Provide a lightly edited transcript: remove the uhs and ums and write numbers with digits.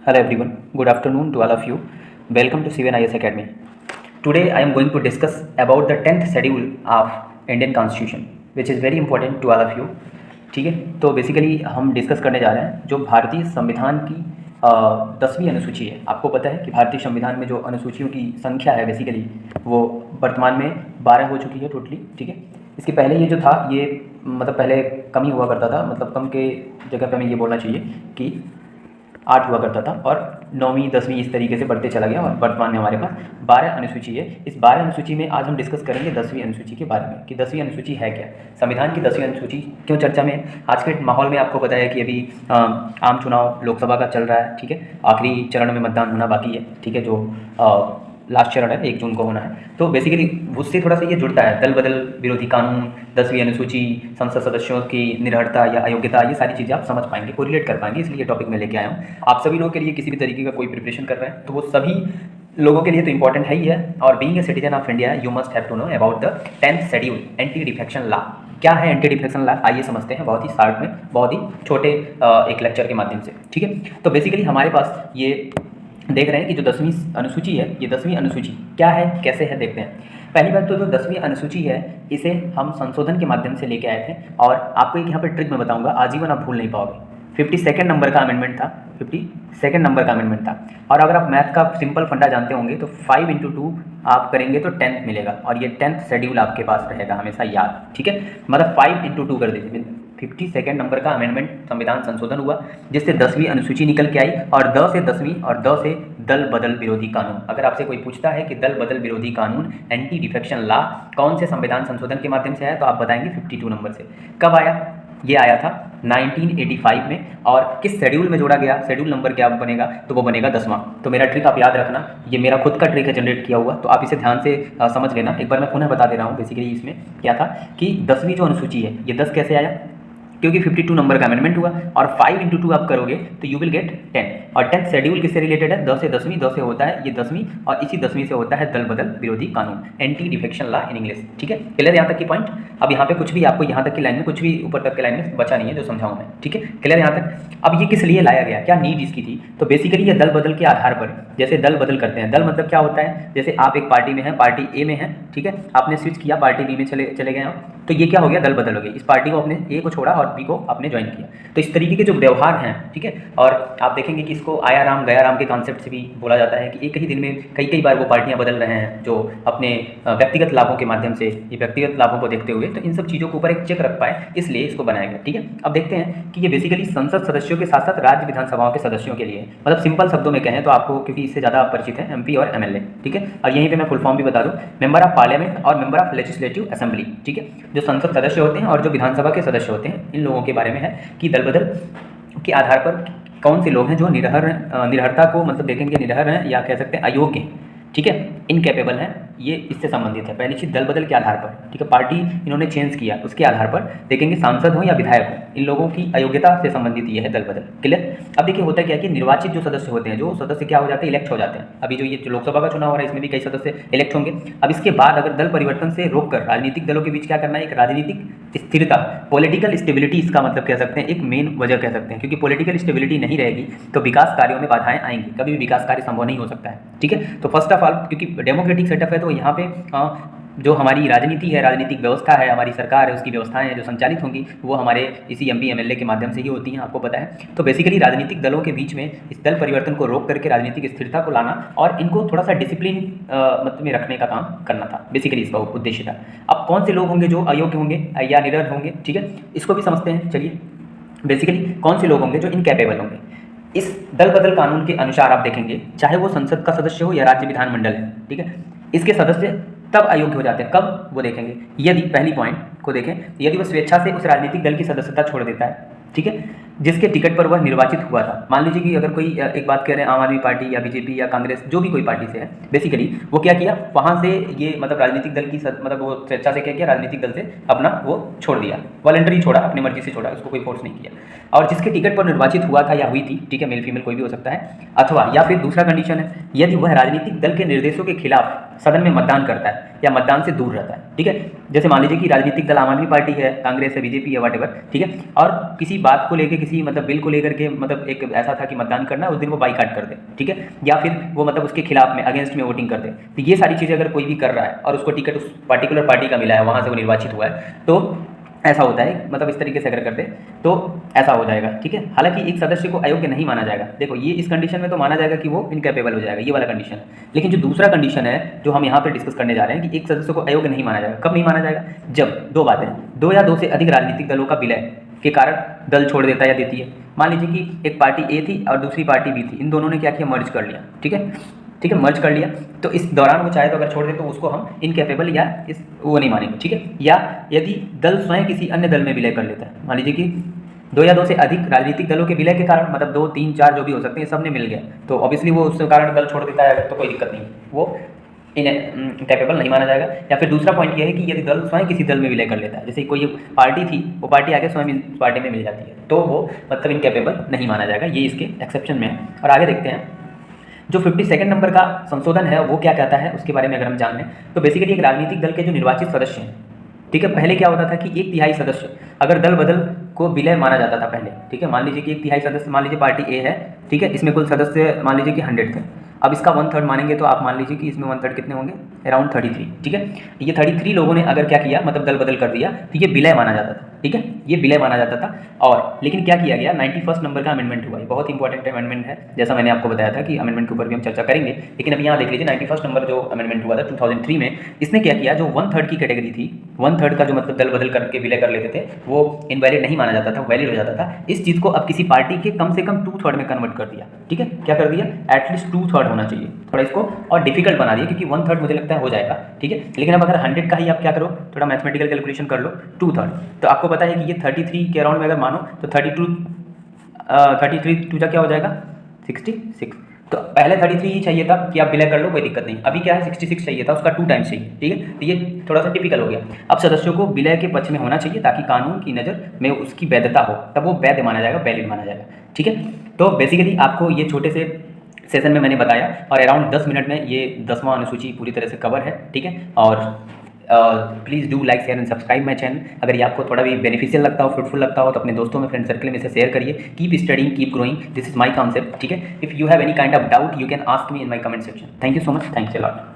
Hello everyone, good afternoon to all of you. Welcome to CVNIS Academy. Today I am going to discuss about the 10th schedule of Indian Constitution which is very important to all of you. ठीक है, तो basically हम discuss करने जा रहे हैं जो भारतीय संविधान की 10वीं अनुसूची है। आपको पता है कि भारतीय संविधान में जो अनुसूचियों की संख्या है बेसिकली वो वर्तमान में 12 हो चुकी है टोटली। ठीक है, इसके पहले ये जो था ये मतलब पहले कम ही हुआ करता था, मतलब कम के जगह पे हमें ये बोलना चाहिए कि 8 हुआ करता था और 9वीं 10वीं इस तरीके से बढ़ते चला गया और वर्तमान में हमारे पास 12 अनुसूची है। इस 12 अनुसूची में आज हम डिस्कस करेंगे 10वीं अनुसूची के बारे में कि 10वीं अनुसूची है क्या, संविधान की 10वीं अनुसूची क्यों चर्चा में है। आज के माहौल में आपको पता है कि अभी आम चुनाव लोकसभा का चल रहा है। ठीक है, आखिरी चरण में मतदान होना बाकी है। ठीक है, जो लास्ट चरण है 1 जून को होना है। तो बेसिकली उससे थोड़ा सा ये जुड़ता है, दल बदल विरोधी कानून, 10वीं अनुसूची, संसद सदस्यों की निरर्हता या अयोग्यता, ये सारी चीज़ें आप समझ पाएंगे, कोरिलेट कर पाएंगे, इसलिए टॉपिक में लेके आया हूँ। आप सभी लोगों के लिए किसी भी तरीके का कोई प्रिपरेशन कर रहे हैं तो वो सभी लोगों के लिए तो इंपॉर्टेंट है ही है। और being a citizen of India you must have to know about the 10th schedule anti defection law. क्या है एंटी डिफेक्शन लॉ, आइए समझते हैं बहुत ही शॉर्ट में, बहुत ही छोटे एक लेक्चर के माध्यम से। ठीक है, तो बेसिकली हमारे पास ये देख रहे हैं कि जो 10वीं अनुसूची है, ये 10वीं अनुसूची क्या है, कैसे है, देखते हैं। पहली बात तो जो 10वीं अनुसूची है इसे हम संशोधन के माध्यम से लेके आए थे और आपको एक यहाँ पे ट्रिक मैं बताऊंगा, आजीवन आप भूल नहीं पाओगे। 52nd नंबर का अमेंडमेंट था, 52nd नंबर का अमेंडमेंट था। और अगर आप मैथ का सिंपल फंडा जानते होंगे तो 5 × 2 आप करेंगे तो 10th मिलेगा और ये 10th शेड्यूल आपके पास रहेगा हमेशा याद। ठीक है, मतलब 5 × 2 कर दीजिए। 52nd नंबर का अमेंडमेंट संविधान संशोधन हुआ जिससे 10वीं अनुसूची निकल के आई और 10 से 10वीं और 10 से दल बदल विरोधी कानून। अगर आपसे कोई पूछता है कि दल बदल विरोधी कानून एंटी डिफेक्शन लॉ कौन से संविधान संशोधन के माध्यम से आया तो आप बताएंगे 52 नंबर से। कब आया? ये आया था 1985 में। और किस शेड्यूल में जोड़ा गया, शेड्यूल नंबर क्या बनेगा तो वो बनेगा 10वां। तो मेरा ट्रिक आप याद रखना, ये मेरा खुद का ट्रिक है जनरेट किया हुआ, तो आप इसे ध्यान से समझ लेना। एक बार मैं पुनः बता दे रहा हूँ। बेसिकली इसमें क्या था कि 10वीं जो अनुसूची है ये 10 कैसे आया, क्योंकि 52 नंबर का अमेंडमेंट हुआ और 5 × 2 आप करोगे तो यू विल गेट 10। और 10th शेड्यूल किससे रिलेटेड है? 10 से 10वीं, 10 से होता है ये 10वीं और इसी 10वीं से होता है दल बदल विरोधी कानून, anti defection law in English. ठीक है, क्लियर यहाँ तक की पॉइंट? अब यहाँ पे कुछ भी आपको यहाँ तक की लाइन में कुछ भी ऊपर तक की लाइन में बचा नहीं है जो समझाऊँ मैं। ठीक है, क्लियर यहाँ तक? अब ये किस लिए लाया गया, क्या नीड इसकी थी? तो बेसिकली ये दल बदल के आधार पर, जैसे दल बदल करते हैं, दल मतलब क्या होता है, जैसे आप एक पार्टी में हैं, पार्टी ए में है, ठीक है, आपने स्विच किया पार्टी बी में चले गए आप, तो ये क्या हो गया, दल बदल हो गई। इस पार्टी को आपने ए को छोड़ा और बी को आपने ज्वाइन किया। तो इस तरीके के जो व्यवहार हैं, ठीक है, और आप देखेंगे कि इसको आया राम गया राम के कॉन्सेप्ट से भी बोला जाता है कि एक ही दिन में कई बार वो पार्टियां बदल रहे हैं जो अपने व्यक्तिगत लाभों के माध्यम से, ये व्यक्तिगत लाभों को देखते हुए, तो इन सब चीज़ों के ऊपर एक चेक रख पाए इसलिए इसको बनाया गया। ठीक है, अब देखते हैं कि ये बेसिकली संसद सदस्यों के साथ साथ राज्य विधानसभाओं के सदस्यों के लिए, मतलब सिंपल शब्दों में कहें तो आपको, क्योंकि इससे ज़्यादा परिचित है, MP और MLA। ठीक है, और यहीं पर मैं फुल फॉर्म भी बता दूँ, मेंबर ऑफ पार्लियामेंट और मेंबर ऑफ लेजिस्लेटिव असेंबली। ठीक है, जो संसद सदस्य होते हैं और जो विधानसभा के सदस्य होते हैं, इन लोगों के बारे में है कि दल बदल के आधार पर कौन से लोग हैं जो निरर्हता को मतलब देखेंगे निरर्हर हैं या कह सकते हैं अयोग्य हैं। ठीक है, इनकेपेबल हैं, ये इससे संबंधित है। पहली चीज़ दल बदल के आधार पर, ठीक है, पार्टी इन्होंने चेंज किया उसके आधार पर देखेंगे, सांसद हो या विधायक हो, इन लोगों की अयोग्यता से संबंधित ये है दल बदल। क्लियर? अब देखिए होता क्या है कि निर्वाचित जो सदस्य होते हैं, जो सदस्य क्या हो जाते हैं, इलेक्ट हो जाते हैं। अभी जो ये लोकसभा का चुनाव हो रहा है इसमें भी कई सदस्य इलेक्ट होंगे। अब इसके बाद अगर दल परिवर्तन से रोककर राजनीतिक दलों के बीच क्या करना है, एक राजनीतिक स्थिरता, पॉलिटिकल स्टेबिलिटी, इसका मतलब कह सकते हैं एक मेन वजह कह सकते हैं, क्योंकि पॉलिटिकल स्टेबिलिटी नहीं रहेगी तो विकास कार्यों में बाधाएं आएंगी, कभी भी विकास कार्य संभव नहीं हो सकता है। ठीक है, तो फर्स्ट ऑफ ऑल क्योंकि डेमोक्रेटिक सेटअप है तो यहाँ पे जो हमारी राजनीति है, राजनीतिक व्यवस्था है, हमारी सरकार है, उसकी व्यवस्थाएं जो संचालित होंगी वो हमारे इसी MP MLA के माध्यम से ही होती हैं, आपको पता है। तो बेसिकली राजनीतिक दलों के बीच में इस दल परिवर्तन को रोक करके राजनीतिक स्थिरता को लाना और इनको थोड़ा सा डिसिप्लिन मतलब में रखने का काम करना था, बेसिकली इसका उद्देश्य था। अब कौन से लोग होंगे जो अयोग्य होंगे या निरर्हर होंगे, ठीक है, इसको भी समझते हैं। चलिए, बेसिकली कौन से लोग होंगे जो इनकैपेबल होंगे। इस दल बदल कानून के अनुसार आप देखेंगे चाहे वो संसद का सदस्य हो या राज्य विधानमंडल है, ठीक है, इसके सदस्य तब अयोग्य हो जाते हैं। कब? वो देखेंगे यदि, पहली पॉइंट को देखें, यदि वो स्वेच्छा से उस राजनीतिक दल की सदस्यता छोड़ देता है, ठीक है, जिसके टिकट पर वह निर्वाचित हुआ था। मान लीजिए कि अगर कोई एक बात कह रहे हैं आम आदमी पार्टी या BJP या कांग्रेस, जो भी कोई पार्टी से है, बेसिकली वो क्या किया, वहाँ से ये मतलब राजनीतिक दल की मतलब वो स्वेच्छा से क्या किया, राजनीतिक दल से अपना वो छोड़ दिया, वॉलंटरी छोड़ा, अपनी मर्जी से छोड़ा, उसको कोई फोर्स नहीं किया। और जिसके टिकट पर निर्वाचित हुआ था या हुई थी, ठीक है, मेल फीमेल कोई भी हो सकता है, अथवा या फिर दूसरा कंडीशन है, यदि वह राजनीतिक दल के निर्देशों के खिलाफ सदन में मतदान करता है या मतदान से दूर रहता है, ठीक है। जैसे मान लीजिए कि राजनीतिक दल आम आदमी पार्टी है, कांग्रेस है, बीजेपी है, वॉटेवर, ठीक है, और किसी बात को लेकर, किसी मतलब बिल को लेकर के मतलब एक ऐसा था कि मतदान करना है, उस दिन वो बाईकाट कर दे, ठीक है, या फिर वो मतलब उसके खिलाफ में अगेंस्ट में वोटिंग कर दे। तो ये सारी चीज़ें अगर कोई भी कर रहा है और उसको टिकट उस पर्टिकुलर पार्टी का मिला है, वहाँ से वो निर्वाचित हुआ है, तो ऐसा होता है, मतलब इस तरीके से अगर कर दे तो ऐसा हो जाएगा, ठीक है। हालांकि एक सदस्य को अयोग्य नहीं माना जाएगा। देखो ये इस कंडीशन में तो माना जाएगा कि वो इनकैपेबल हो जाएगा, ये वाला कंडीशन है। लेकिन जो दूसरा कंडीशन है जो हम यहाँ पे डिस्कस करने जा रहे हैं कि एक सदस्य को अयोग्य नहीं माना जाएगा, कब नहीं माना जाएगा? जब दो बातें, दो या दो से अधिक राजनीतिक दलों का विलय के कारण दल छोड़ देता है या देती है। मान लीजिए कि एक पार्टी ए थी और दूसरी पार्टी बी थी, इन दोनों ने क्या किया, मर्ज कर लिया, ठीक है, ठीक है, मर्ज कर लिया, तो इस दौरान वो चाहे तो अगर छोड़ दे तो उसको हम इनकैपेबल या इस वो नहीं मानेंगे, ठीक है। या यदि दल स्वयं किसी अन्य दल में विलय कर लेता है, मान लीजिए कि दो या दो से अधिक राजनीतिक दलों के विलय के कारण, मतलब 2, 3, 4 जो भी हो सकते हैं, सब ने मिल गया, तो ऑब्वियसली वो उस कारण दल छोड़ देता है अगर, तो कोई दिक्कत नहीं, वो इनकैपेबल नहीं माना जाएगा। या फिर दूसरा पॉइंट ये है कि यदि दल स्वयं किसी दल में विलय कर लेता है, जैसे कोई पार्टी थी, वो पार्टी आगे स्वयं इस पार्टी में मिल जाती है, तो वो मतलब इनकैपेबल नहीं माना जाएगा। ये इसके एक्सेप्शन में है। और आगे देखते हैं, जो 52 नंबर का संशोधन है वो क्या कहता है, उसके बारे में अगर हम जान लें तो बेसिकली एक राजनीतिक दल के जो निर्वाचित सदस्य हैं, ठीक है, पहले क्या होता था कि 1/3 सदस्य अगर दल बदल को विलय माना जाता था पहले, ठीक है। मान लीजिए कि 1/3 सदस्य, मान लीजिए पार्टी ए है, ठीक है, इसमें कुल सदस्य मान लीजिए कि 100 थे, अब इसका 1/3 मानेंगे तो आप मान लीजिए कि इसमें 1/3 कितने होंगे, अराउंड 33, ठीक है। ये 33 लोगों ने अगर क्या किया, मतलब दल बदल कर दिया, तो ये विलय माना जाता था, ठीक है, ये विलय माना जाता था। और लेकिन क्या किया गया, 91 नंबर का अमेंडमेंट हुआ, ये बहुत इंपॉर्टेंट अमेंडमेंट है, जैसा मैंने आपको बताया था कि अमेंडमेंट के ऊपर भी हम चर्चा करेंगे। लेकिन अभी यहाँ देख लीजिए 91 नंबर जो अमेंडमेंट हुआ था 2003 में, इसने क्या किया, जो 1/3 की कैटेगरी थी, 1/3 का जो मतलब दल बदल करके विलय कर लेते थे, वो इनवैलिड नहीं माना जाता था, वैलिड हो जाता था। इस चीज़ को अब किसी पार्टी के कम से कम 2/3 में कन्वर्ट कर दिया, ठीक है, क्या कर दिया, एटलीस्ट 2/3 होना चाहिए, थोड़ा इसको और डिफिकल्ट बना दिया, क्योंकि 1/3 मुझे लगता है हो जाएगा, ठीक है। लेकिन अब अगर 100 का ही आप क्या करो, थोड़ा मैथमेटिकल कैलकुलेशन कर लो, 2/3, तो आपको पता है कि ये 33 के अराउंड में अगर मानो तो 33 टू जा क्या हो जाएगा, 66। तो पहले 33 ही चाहिए था कि आप विलय कर लो, कोई दिक्कत नहीं। अभी क्या है, 66 चाहिए था, उसका 2 टाइम्स चाहिए, ठीक है। तो ये थोड़ा सा टिपिकल हो गया। अब सदस्यों को विलय के पक्ष में होना चाहिए ताकि कानून की नज़र में उसकी वैधता हो, तब वो वैध माना जाएगा, वैलिड माना जाएगा, ठीक है। तो बेसिकली आपको ये छोटे से सेशन में मैंने बताया, और अराउंड 10 मिनट में ये 10वां अनुसूची पूरी तरह से कवर है, ठीक है। और please do like, share and subscribe my channel. अगर ये आपको थोड़ा भी बेनिफिशियल लगता हो, फ्रूटफुल लगता हो, तो अपने दोस्तों में, फ्रेंड सर्कल में इसे शेयर करिए। Keep studying, keep growing, this is my concept, ठीक है। If you have any kind of doubt you can ask me in my comment section. Thank you so much, thanks a lot.